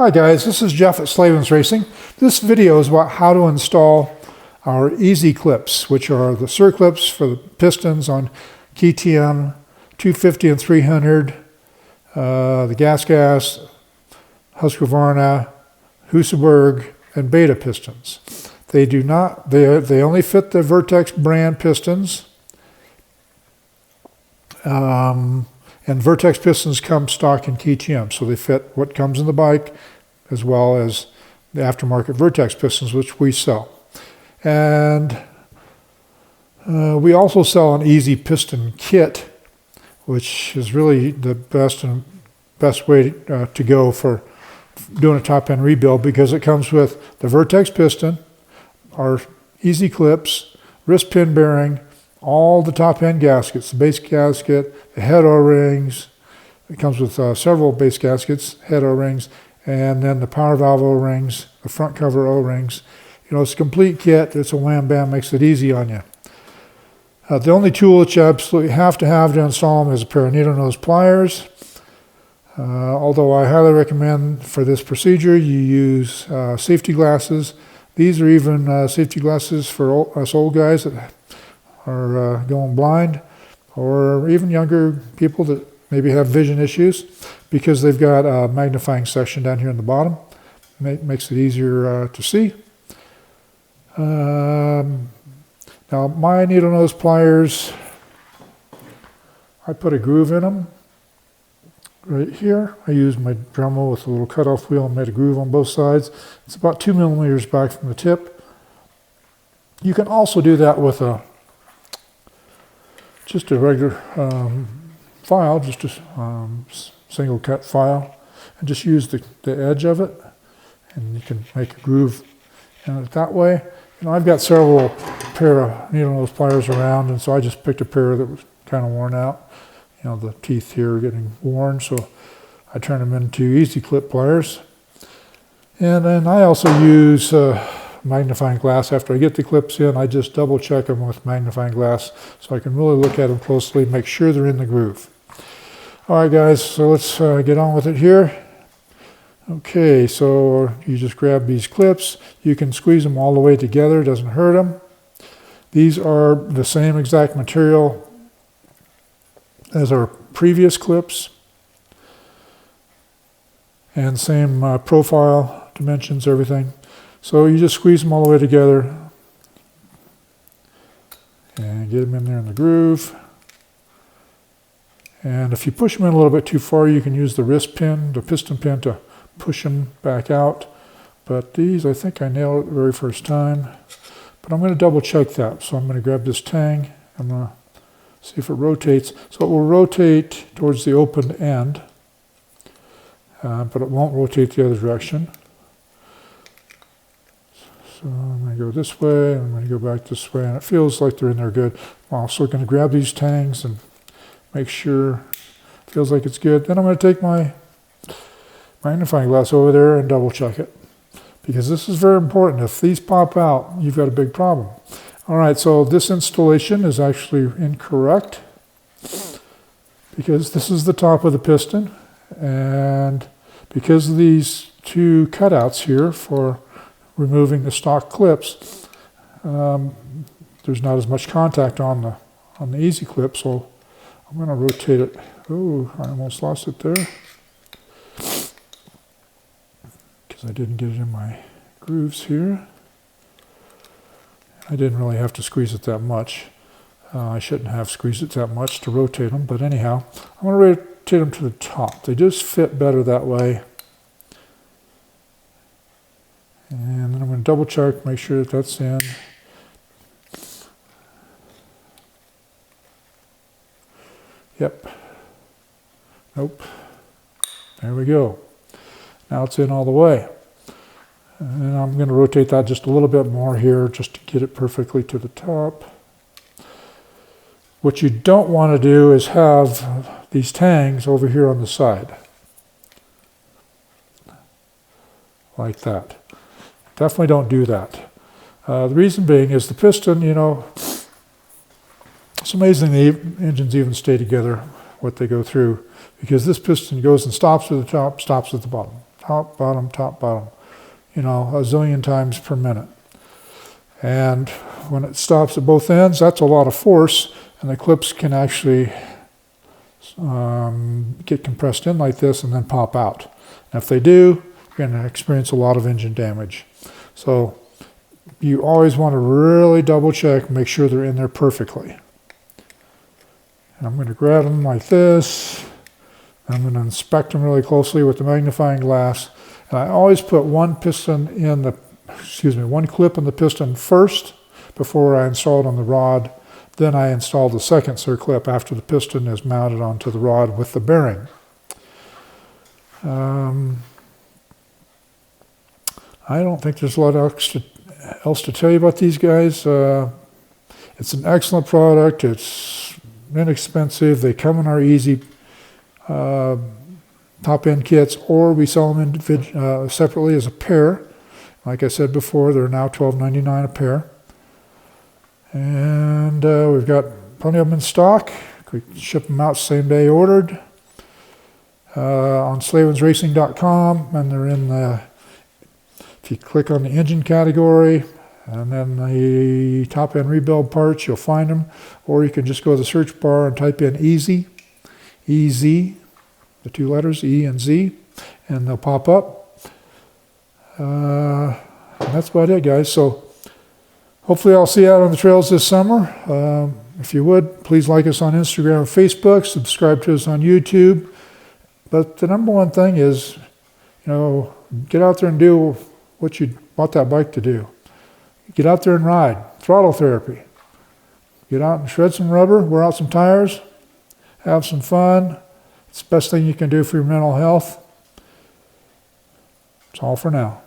Hi guys, this is Jeff at Slavens Racing. This video is about how to install our easy clips, which are the circlips for the pistons on KTM 250 and 300, the GasGas, Husqvarna, Husaberg, and Beta pistons. They do not, they only fit the Vertex brand pistons. And Vertex pistons come stock in KTM, so they fit what comes in the bike as well as the aftermarket Vertex pistons, which we sell. And we also sell an easy piston kit, which is really the best way to go for doing a top end rebuild, because it comes with the Vertex piston, our easy clips, wrist pin bearing, all the top end gaskets, the base gasket, the head O-rings. It comes with several base gaskets, head O-rings, and then the power valve O-rings, the front cover O-rings. You know, it's a complete kit. It's a wham bam, makes it easy on you. The only tool that you absolutely have to install them is a pair of needle nose pliers. Although I highly recommend for this procedure you use safety glasses. These are even safety glasses for us old guys that are going blind, or even younger people that maybe have vision issues, because they've got a magnifying section down here in the bottom. Makes it easier to see. Now my needle nose pliers, I put a groove in them right here. I used my Dremel with a little cutoff wheel and made a groove on both sides. It's about 2 millimeters back from the tip. You can also do that with just a regular file, just a single cut file, and just use the edge of it, and you can make a groove in it that way. You know, I've got several pair of needle nose pliers around, and so I just picked a pair that was kind of worn out. You know, the teeth here are getting worn, so I turn them into easy clip pliers. And then I also use magnifying glass. After I get the clips in, I just double check them with magnifying glass so I can really look at them closely, make sure they're in the groove. All right guys, so let's get on with it here. Okay, so you just grab these clips. You can squeeze them all the way together, it doesn't hurt them. These are the same exact material as our previous clips, and same profile, dimensions, everything. So you just squeeze them all the way together and get them in there in the groove. And if you push them in a little bit too far, you can use the wrist pin, the piston pin, to push them back out. But these, I think I nailed it the very first time. But I'm going to double check that. So I'm going to grab this tang. I'm going to see if it rotates. So it will rotate towards the open end, but it won't rotate the other direction. So I'm going to go this way, and I'm going to go back this way, and it feels like they're in there good. I'm also going to grab these tangs and make sure it feels like it's good. Then I'm going to take my magnifying glass over there and double check it, because this is very important. If these pop out, you've got a big problem. All right, so this installation is actually incorrect, because this is the top of the piston, and because of these two cutouts here for removing the stock clips, there's not as much contact on the easy clip, so I'm going to rotate it. Oh, I almost lost it there because I didn't get it in my grooves here. I didn't really have to squeeze it that much. I shouldn't have squeezed it that much to rotate them, but anyhow, I'm going to rotate them to the top. They just fit better that way. And then I'm going to double check, make sure that that's in. Yep. Nope. There we go. Now it's in all the way. And I'm going to rotate that just a little bit more here, just to get it perfectly to the top. What you don't want to do is have these tangs over here on the side. Like that. Definitely don't do that. The reason being is the piston, you know, it's amazing the engines even stay together, what they go through, because this piston goes and stops at the top, stops at the bottom, top, bottom, top, bottom, you know, a zillion times per minute. And when it stops at both ends, that's a lot of force, and the clips can actually get compressed in like this and then pop out. And if they do, you're going to experience a lot of engine damage. So you always want to really double check, make sure they're in there perfectly. And I'm going to grab them like this. I'm going to inspect them really closely with the magnifying glass. And I always put one piston in the, one clip in the piston first before I install it on the rod. Then I install the second circlip after the piston is mounted onto the rod with the bearing. I don't think there's a lot else to tell you about these guys. It's an excellent product. It's inexpensive. They come in our easy top-end kits, or we sell them separately as a pair. Like I said before, they're now $12.99 a pair. And we've got plenty of them in stock. We ship them out same day ordered on slavensracing.com, and they're in the, if you click on the engine category and then the top end rebuild parts, you'll find them. Or you can just go to the search bar and type in EZ, the two letters E and Z, and they'll pop up. And that's about it, guys. So hopefully I'll see you out on the trails this summer. If you would, please like us on Instagram and Facebook, subscribe to us on YouTube. But the number one thing is, you know, get out there and do what you bought that bike to do. Get out there and ride. Throttle therapy. Get out and shred some rubber, wear out some tires, have some fun. It's the best thing you can do for your mental health. That's all for now.